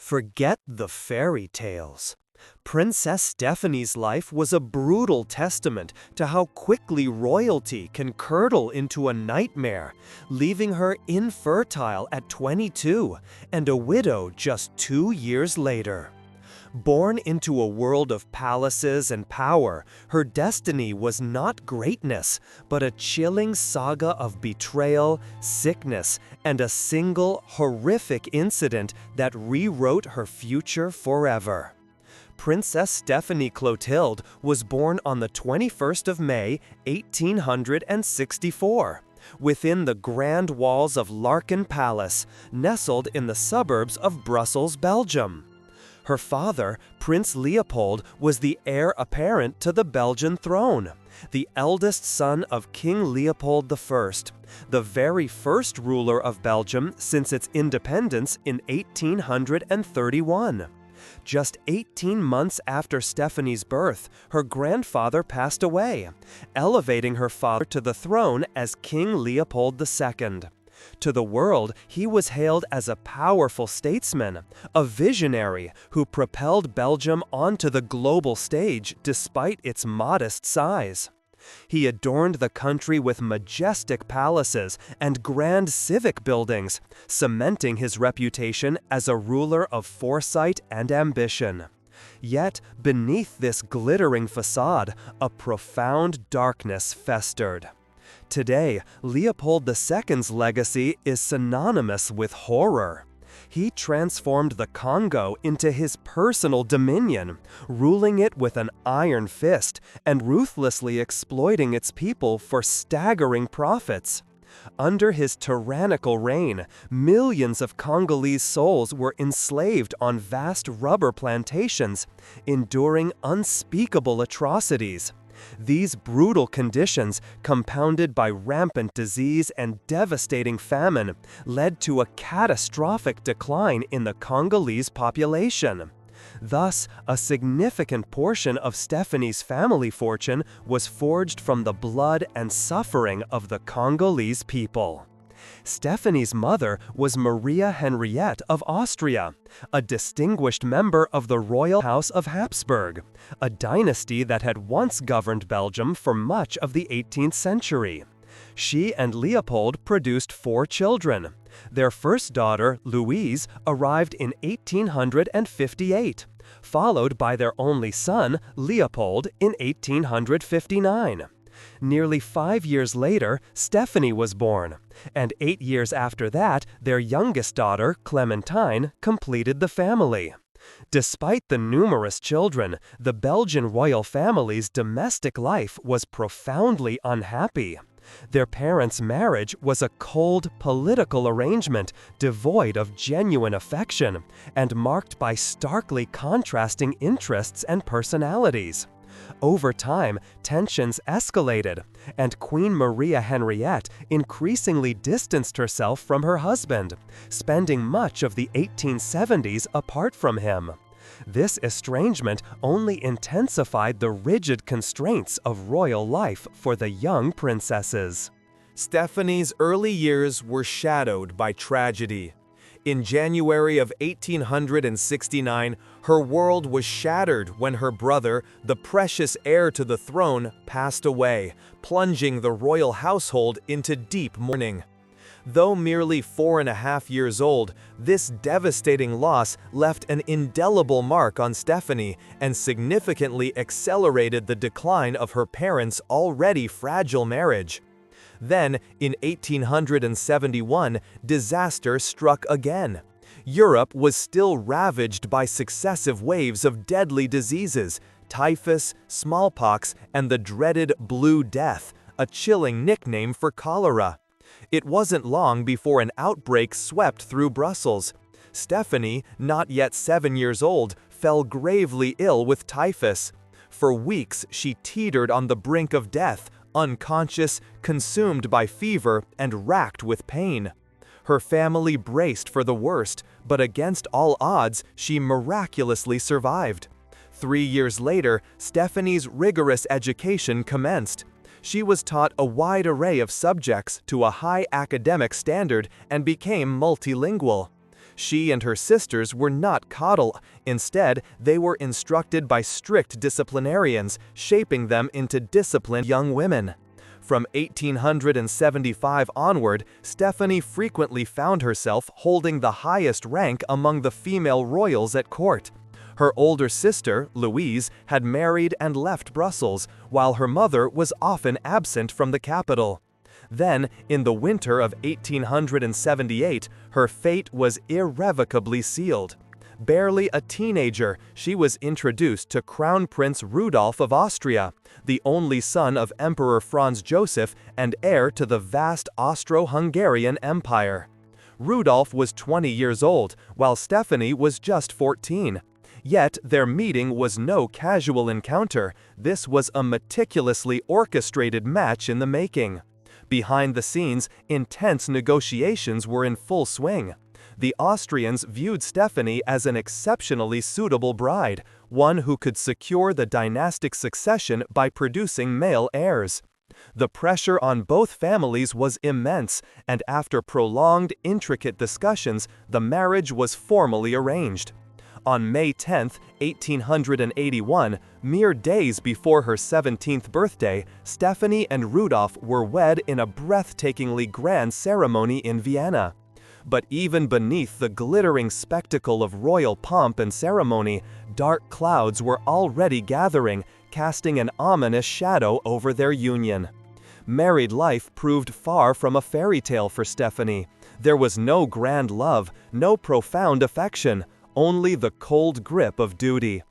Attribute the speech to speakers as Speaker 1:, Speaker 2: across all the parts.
Speaker 1: Forget the fairy tales. Princess Stephanie's life was a brutal testament to how quickly royalty can curdle into a nightmare, leaving her infertile at 22 and a widow just 2 years later. Born into a world of palaces and power, her destiny was not greatness, but a chilling saga of betrayal, sickness, and a single horrific incident that rewrote her future forever. Princess Stephanie Clotilde was born on the 21st of May, 1864, within the grand walls of Larkin Palace, nestled in the suburbs of Brussels, Belgium. Her father, Prince Leopold, was the heir apparent to the Belgian throne, the eldest son of King Leopold I, the very first ruler of Belgium since its independence in 1831. Just 18 months after Stephanie's birth, her grandfather passed away, elevating her father to the throne as King Leopold II. To the world, he was hailed as a powerful statesman, a visionary who propelled Belgium onto the global stage despite its modest size. He adorned the country with majestic palaces and grand civic buildings, cementing his reputation as a ruler of foresight and ambition. Yet, beneath this glittering facade, a profound darkness festered. Today, Leopold II's legacy is synonymous with horror. He transformed the Congo into his personal dominion, ruling it with an iron fist and ruthlessly exploiting its people for staggering profits. Under his tyrannical reign, millions of Congolese souls were enslaved on vast rubber plantations, enduring unspeakable atrocities. These brutal conditions, compounded by rampant disease and devastating famine, led to a catastrophic decline in the Congolese population. Thus, a significant portion of Stephanie's family fortune was forged from the blood and suffering of the Congolese people. Stephanie's mother was Maria Henriette of Austria, a distinguished member of the royal house of Habsburg, a dynasty that had once governed Belgium for much of the 18th century. She and Leopold produced 4 children. Their first daughter, Louise, arrived in 1858, followed by their only son, Leopold, in 1859. Nearly 5 years later, Stephanie was born, and 8 years after that, their youngest daughter, Clementine, completed the family. Despite the numerous children, the Belgian royal family's domestic life was profoundly unhappy. Their parents' marriage was a cold, political arrangement devoid of genuine affection and marked by starkly contrasting interests and personalities. Over time, tensions escalated, and Queen Maria Henriette increasingly distanced herself from her husband, spending much of the 1870s apart from him. This estrangement only intensified the rigid constraints of royal life for the young princesses. Stephanie's early years were shadowed by tragedy. In January of 1869, her world was shattered when her brother, the precious heir to the throne, passed away, plunging the royal household into deep mourning. Though merely 4.5 years old, this devastating loss left an indelible mark on Stephanie and significantly accelerated the decline of her parents' already fragile marriage. Then, in 1871, disaster struck again. Europe was still ravaged by successive waves of deadly diseases, typhus, smallpox, and the dreaded Blue Death, a chilling nickname for cholera. It wasn't long before an outbreak swept through Brussels. Stephanie, not yet 7 years old, fell gravely ill with typhus. For weeks, she teetered on the brink of death, unconscious, consumed by fever, and racked with pain. Her family braced for the worst, but against all odds, she miraculously survived. 3 years later, Stephanie's rigorous education commenced. She was taught a wide array of subjects to a high academic standard and became multilingual. She and her sisters were not coddled. Instead, they were instructed by strict disciplinarians, shaping them into disciplined young women. From 1875 onward, Stephanie frequently found herself holding the highest rank among the female royals at court. Her older sister, Louise, had married and left Brussels, while her mother was often absent from the capital. Then, in the winter of 1878, her fate was irrevocably sealed. Barely a teenager, she was introduced to Crown Prince Rudolf of Austria, the only son of Emperor Franz Joseph and heir to the vast Austro-Hungarian Empire. Rudolf was 20 years old, while Stephanie was just 14. Yet their meeting was no casual encounter. This was a meticulously orchestrated match in the making. Behind the scenes, intense negotiations were in full swing. The Austrians viewed Stephanie as an exceptionally suitable bride, one who could secure the dynastic succession by producing male heirs. The pressure on both families was immense, and after prolonged, intricate discussions, the marriage was formally arranged. On May 10, 1881, mere days before her 17th birthday, Stephanie and Rudolf were wed in a breathtakingly grand ceremony in Vienna. But even beneath the glittering spectacle of royal pomp and ceremony, dark clouds were already gathering, casting an ominous shadow over their union. Married life proved far from a fairy tale for Stephanie. There was no grand love, no profound affection, only the cold grip of duty.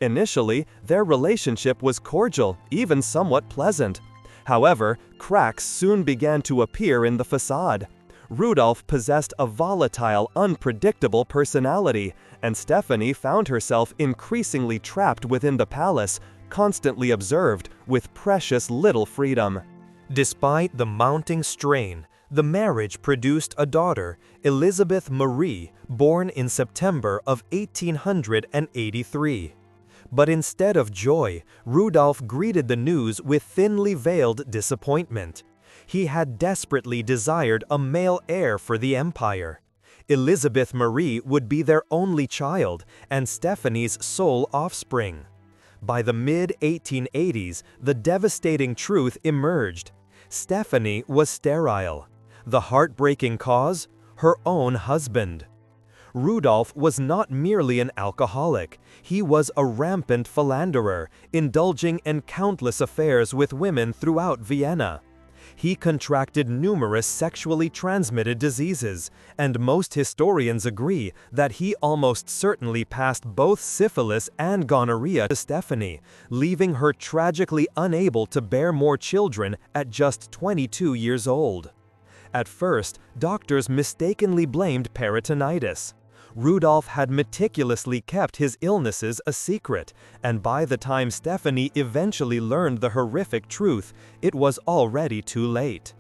Speaker 1: Initially, their relationship was cordial, even somewhat pleasant. However, cracks soon began to appear in the facade. Rudolf possessed a volatile, unpredictable personality, and Stephanie found herself increasingly trapped within the palace, constantly observed, with precious little freedom. Despite the mounting strain, the marriage produced a daughter, Elizabeth Marie, born in September of 1883. But instead of joy, Rudolf greeted the news with thinly veiled disappointment. He had desperately desired a male heir for the empire. Elizabeth Marie would be their only child and Stephanie's sole offspring. By the mid-1880s, the devastating truth emerged. Stephanie was sterile. The heartbreaking cause? Her own husband. Rudolf was not merely an alcoholic. He was a rampant philanderer, indulging in countless affairs with women throughout Vienna. He contracted numerous sexually transmitted diseases, and most historians agree that he almost certainly passed both syphilis and gonorrhea to Stephanie, leaving her tragically unable to bear more children at just 22 years old. At first, doctors mistakenly blamed peritonitis. Rudolf had meticulously kept his illnesses a secret, and by the time Stephanie eventually learned the horrific truth, it was already too late.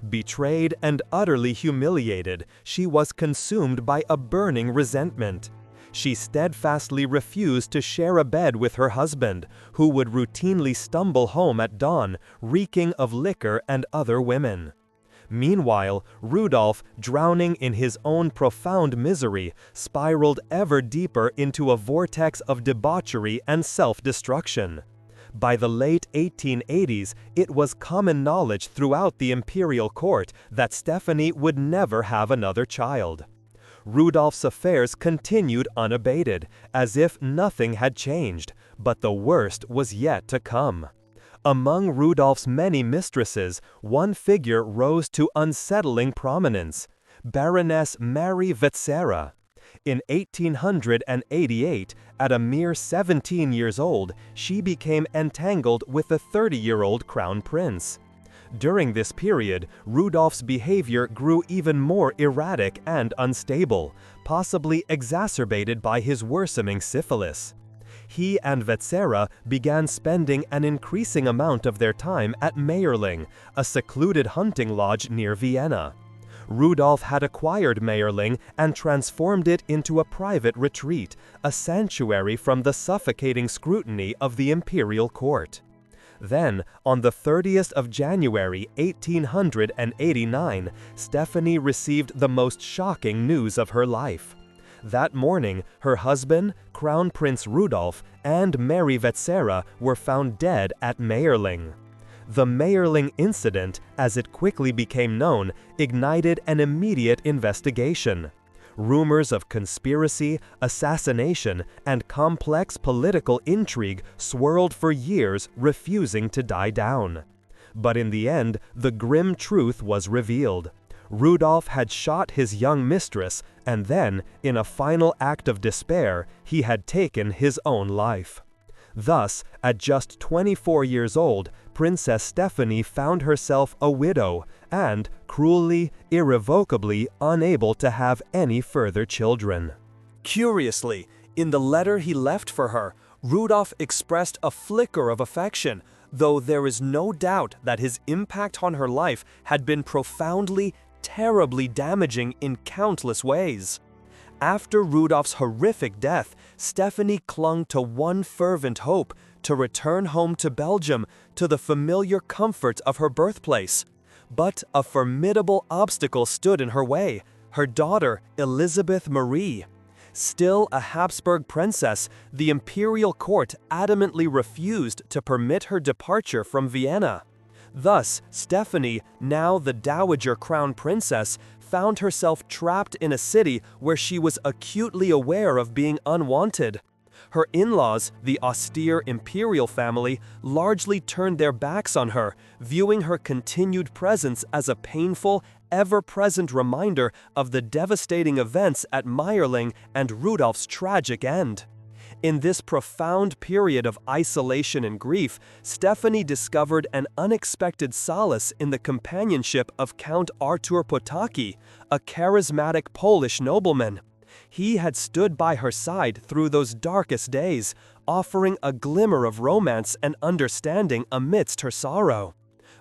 Speaker 1: Betrayed and utterly humiliated, she was consumed by a burning resentment. She steadfastly refused to share a bed with her husband, who would routinely stumble home at dawn, reeking of liquor and other women. Meanwhile, Rudolf, drowning in his own profound misery, spiraled ever deeper into a vortex of debauchery and self-destruction. By the late 1880s, it was common knowledge throughout the imperial court that Stephanie would never have another child. Rudolf's affairs continued unabated, as if nothing had changed, but the worst was yet to come. Among Rudolf's many mistresses, one figure rose to unsettling prominence: Baroness Marie Vetsera. In 1888, at a mere 17 years old, she became entangled with a 30-year-old crown prince. During this period, Rudolf's behavior grew even more erratic and unstable, possibly exacerbated by his worsening syphilis. He and Vetsera began spending an increasing amount of their time at Mayerling, a secluded hunting lodge near Vienna. Rudolf had acquired Mayerling and transformed it into a private retreat, a sanctuary from the suffocating scrutiny of the imperial court. Then, on the 30th of January 1889, Stephanie received the most shocking news of her life. That morning, her husband, Crown Prince Rudolf, and Mary Vetsera were found dead at Mayerling. The Mayerling incident, as it quickly became known, ignited an immediate investigation. Rumors of conspiracy, assassination, and complex political intrigue swirled for years, refusing to die down. But in the end, the grim truth was revealed. Rudolf had shot his young mistress, and then, in a final act of despair, he had taken his own life. Thus, at just 24 years old, Princess Stephanie found herself a widow and, cruelly, irrevocably unable to have any further children. Curiously, in the letter he left for her, Rudolf expressed a flicker of affection, though there is no doubt that his impact on her life had been profoundly, terribly damaging in countless ways. After Rudolf's horrific death, Stephanie clung to one fervent hope: to return home to Belgium, to the familiar comfort of her birthplace. But a formidable obstacle stood in her way: her daughter, Elizabeth Marie. Still a Habsburg princess, the imperial court adamantly refused to permit her departure from Vienna. Thus, Stephanie, now the dowager crown princess, found herself trapped in a city where she was acutely aware of being unwanted. Her in-laws, the austere imperial family, largely turned their backs on her, viewing her continued presence as a painful, ever-present reminder of the devastating events at Mayerling and Rudolf's tragic end. In this profound period of isolation and grief, Stephanie discovered an unexpected solace in the companionship of Count Artur Potocki, a charismatic Polish nobleman. He had stood by her side through those darkest days, offering a glimmer of romance and understanding amidst her sorrow.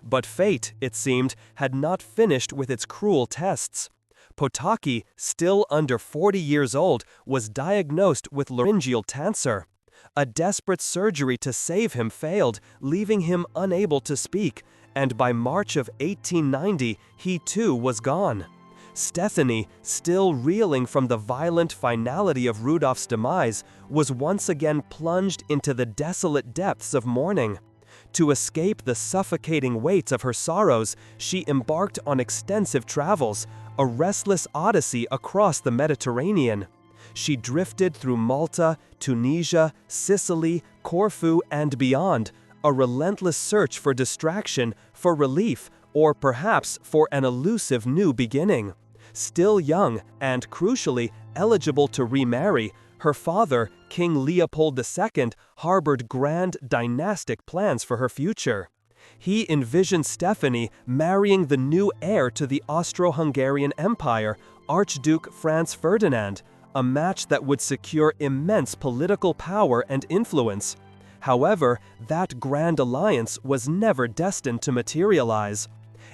Speaker 1: But fate, it seemed, had not finished with its cruel tests. Potocki, still under 40 years old, was diagnosed with laryngeal cancer. A desperate surgery to save him failed, leaving him unable to speak, and by March of 1890, he too was gone. Stephanie, still reeling from the violent finality of Rudolf's demise, was once again plunged into the desolate depths of mourning. To escape the suffocating weight of her sorrows, she embarked on extensive travels, a restless odyssey across the Mediterranean. She drifted through Malta, Tunisia, Sicily, Corfu, and beyond, a relentless search for distraction, for relief, or perhaps for an elusive new beginning. Still young and, crucially, eligible to remarry, her father, King Leopold II, harbored grand dynastic plans for her future. He envisioned Stephanie marrying the new heir to the Austro-Hungarian Empire, Archduke Franz Ferdinand, a match that would secure immense political power and influence. However, that grand alliance was never destined to materialize.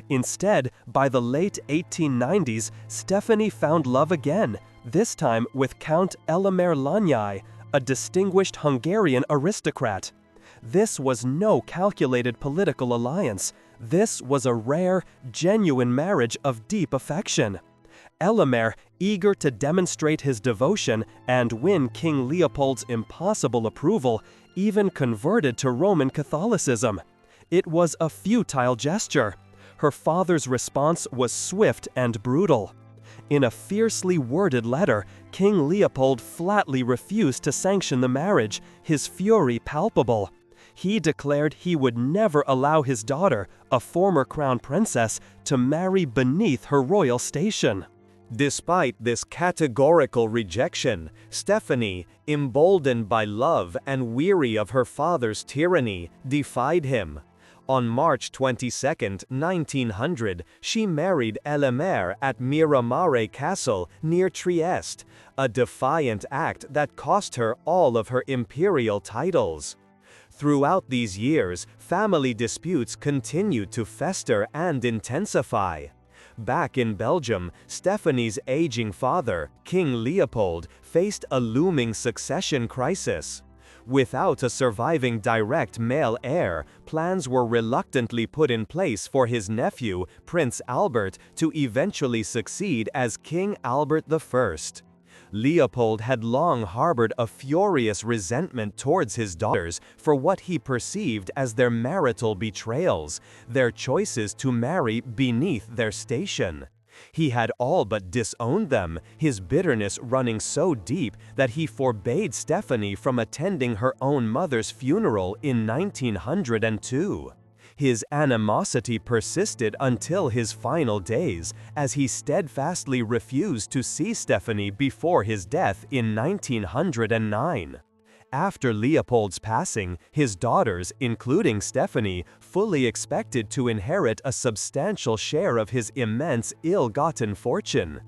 Speaker 1: Instead, by the late 1890s, Stephanie found love again, this time with Count Elemer Lányai, a distinguished Hungarian aristocrat. This was no calculated political alliance. This was a rare, genuine marriage of deep affection. Elemer, eager to demonstrate his devotion and win King Leopold's impossible approval, even converted to Roman Catholicism. It was a futile gesture. Her father's response was swift and brutal. In a fiercely worded letter, King Leopold flatly refused to sanction the marriage, his fury palpable. He declared he would never allow his daughter, a former crown princess, to marry beneath her royal station. Despite this categorical rejection, Stephanie, emboldened by love and weary of her father's tyranny, defied him. On March 22, 1900, she married Elemer at Miramare Castle near Trieste, a defiant act that cost her all of her imperial titles. Throughout these years, family disputes continued to fester and intensify. Back in Belgium, Stephanie's aging father, King Leopold, faced a looming succession crisis. Without a surviving direct male heir, plans were reluctantly put in place for his nephew, Prince Albert, to eventually succeed as King Albert I. Leopold had long harbored a furious resentment towards his daughters for what he perceived as their marital betrayals, their choices to marry beneath their station. He had all but disowned them, his bitterness running so deep that he forbade Stephanie from attending her own mother's funeral in 1902. His animosity persisted until his final days, as he steadfastly refused to see Stephanie before his death in 1909. After Leopold's passing, his daughters, including Stephanie, fully expected to inherit a substantial share of his immense ill-gotten fortune.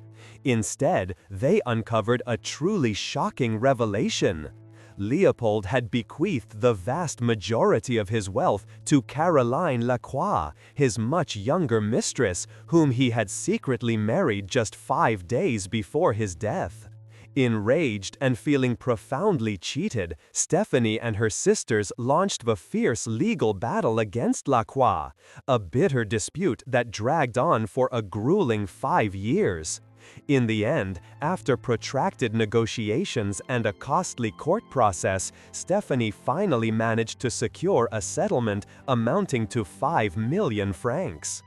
Speaker 1: Instead, they uncovered a truly shocking revelation. Leopold had bequeathed the vast majority of his wealth to Caroline Lacroix, his much younger mistress, whom he had secretly married just 5 days before his death. Enraged and feeling profoundly cheated, Stephanie and her sisters launched a fierce legal battle against Lacroix, a bitter dispute that dragged on for a grueling 5 years. In the end, after protracted negotiations and a costly court process, Stephanie finally managed to secure a settlement amounting to 5 million francs.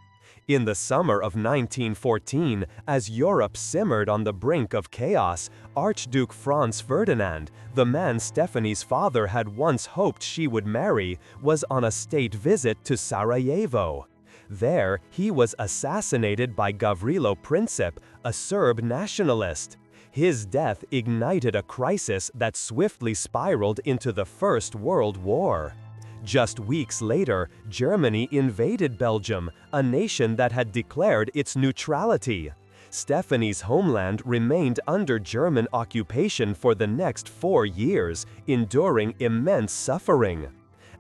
Speaker 1: In the summer of 1914, as Europe simmered on the brink of chaos, Archduke Franz Ferdinand, the man Stephanie's father had once hoped she would marry, was on a state visit to Sarajevo. There, he was assassinated by Gavrilo Princip, a Serb nationalist. His death ignited a crisis that swiftly spiraled into the First World War. Just weeks later, Germany invaded Belgium, a nation that had declared its neutrality. Stephanie's homeland remained under German occupation for the next 4 years, enduring immense suffering.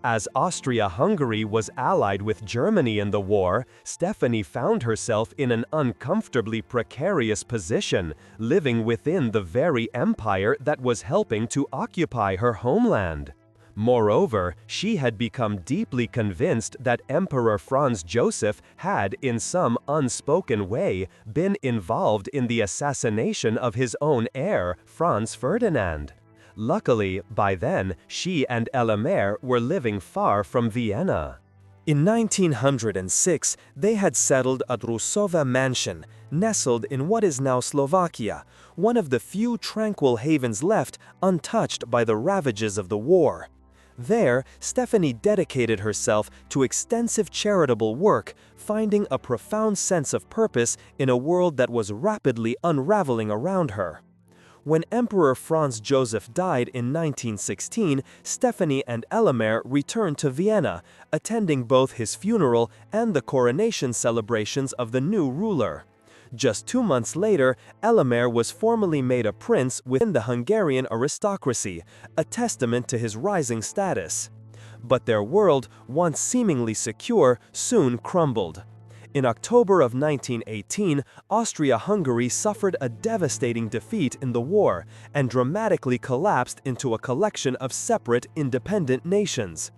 Speaker 1: As Austria-Hungary was allied with Germany in the war, Stephanie found herself in an uncomfortably precarious position, living within the very empire that was helping to occupy her homeland. Moreover, she had become deeply convinced that Emperor Franz Joseph had, in some unspoken way, been involved in the assassination of his own heir, Franz Ferdinand. Luckily, by then, she and Ellemer were living far from Vienna. In 1906, they had settled at Rusova Mansion, nestled in what is now Slovakia, one of the few tranquil havens left untouched by the ravages of the war. There, Stephanie dedicated herself to extensive charitable work, finding a profound sense of purpose in a world that was rapidly unraveling around her. When Emperor Franz Joseph died in 1916, Stephanie and Ellemer returned to Vienna, attending both his funeral and the coronation celebrations of the new ruler. Just 2 months later, Ellemer was formally made a prince within the Hungarian aristocracy, a testament to his rising status. But their world, once seemingly secure, soon crumbled. In October of 1918, Austria-Hungary suffered a devastating defeat in the war and dramatically collapsed into a collection of separate, independent nations.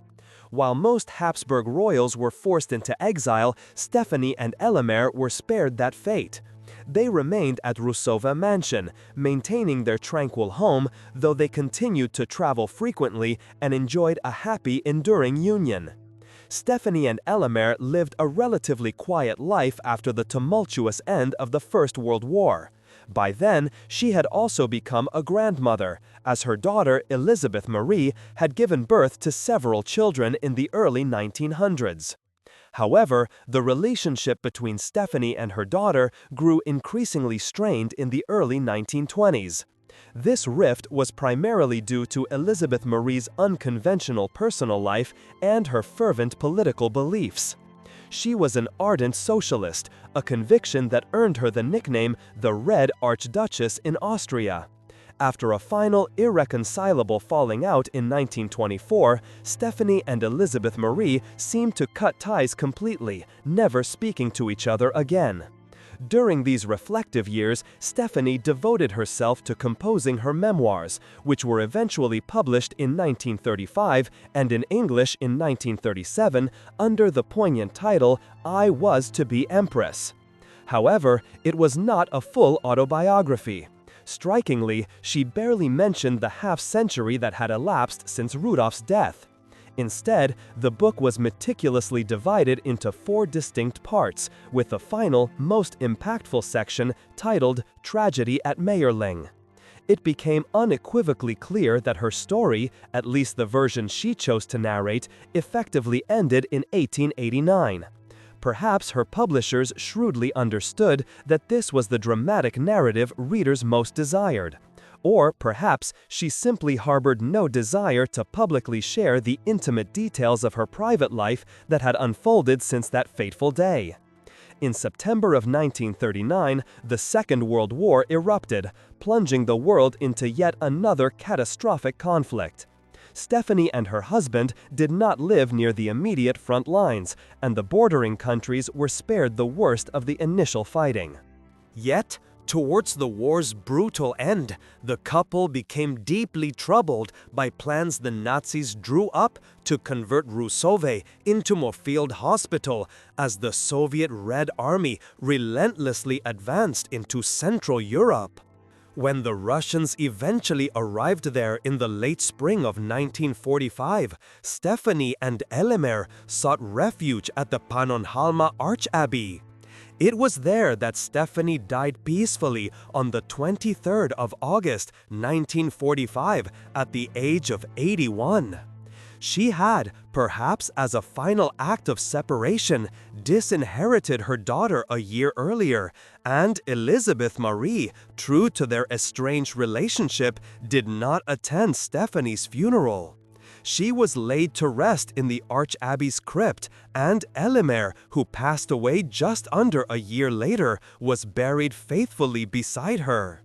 Speaker 1: While most Habsburg royals were forced into exile, Stephanie and Ellemer were spared that fate. They remained at Rusova Mansion, maintaining their tranquil home, though they continued to travel frequently and enjoyed a happy, enduring union. Stephanie and Ellemer lived a relatively quiet life after the tumultuous end of the First World War. By then, she had also become a grandmother, as her daughter Elizabeth Marie had given birth to several children in the early 1900s. However, the relationship between Stephanie and her daughter grew increasingly strained in the early 1920s. This rift was primarily due to Elizabeth Marie's unconventional personal life and her fervent political beliefs. She was an ardent socialist, a conviction that earned her the nickname the Red Archduchess in Austria. After a final, irreconcilable falling out in 1924, Stephanie and Elizabeth Marie seemed to cut ties completely, never speaking to each other again. During these reflective years, Stephanie devoted herself to composing her memoirs, which were eventually published in 1935 and in English in 1937 under the poignant title, I Was to Be Empress. However, it was not a full autobiography. Strikingly, she barely mentioned the half-century that had elapsed since Rudolph's death. Instead, the book was meticulously divided into 4 distinct parts, with the final, most impactful section titled Tragedy at Mayerling. It became unequivocally clear that her story, at least the version she chose to narrate, effectively ended in 1889. Perhaps her publishers shrewdly understood that this was the dramatic narrative readers most desired. Or perhaps she simply harbored no desire to publicly share the intimate details of her private life that had unfolded since that fateful day. In September of 1939, the Second World War erupted, plunging the world into yet another catastrophic conflict. Stephanie and her husband did not live near the immediate front lines, and the bordering countries were spared the worst of the initial fighting. Yet, towards the war's brutal end, the couple became deeply troubled by plans the Nazis drew up to convert Rusove into a field hospital as the Soviet Red Army relentlessly advanced into Central Europe. When the Russians eventually arrived there in the late spring of 1945, Stephanie and Elemer sought refuge at the Pannonhalma Archabbey. It was there that Stephanie died peacefully on the 23rd of August, 1945, at the age of 81. She had, perhaps as a final act of separation, disinherited her daughter a year earlier, and Elizabeth Marie, true to their estranged relationship, did not attend Stephanie's funeral. She was laid to rest in the Archabbey's crypt, and Elemer, who passed away just under a year later, was buried faithfully beside her.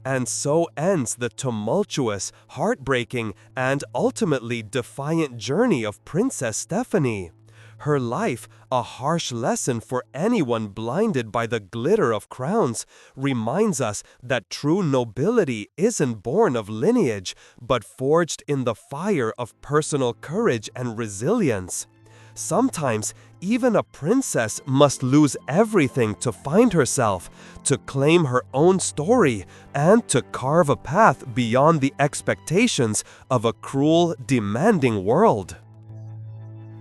Speaker 1: And so ends the tumultuous, heartbreaking, and ultimately defiant journey of Princess Stephanie. Her life, a harsh lesson for anyone blinded by the glitter of crowns, reminds us that true nobility isn't born of lineage, but forged in the fire of personal courage and resilience. Sometimes, even a princess must lose everything to find herself, to claim her own story, and to carve a path beyond the expectations of a cruel, demanding world.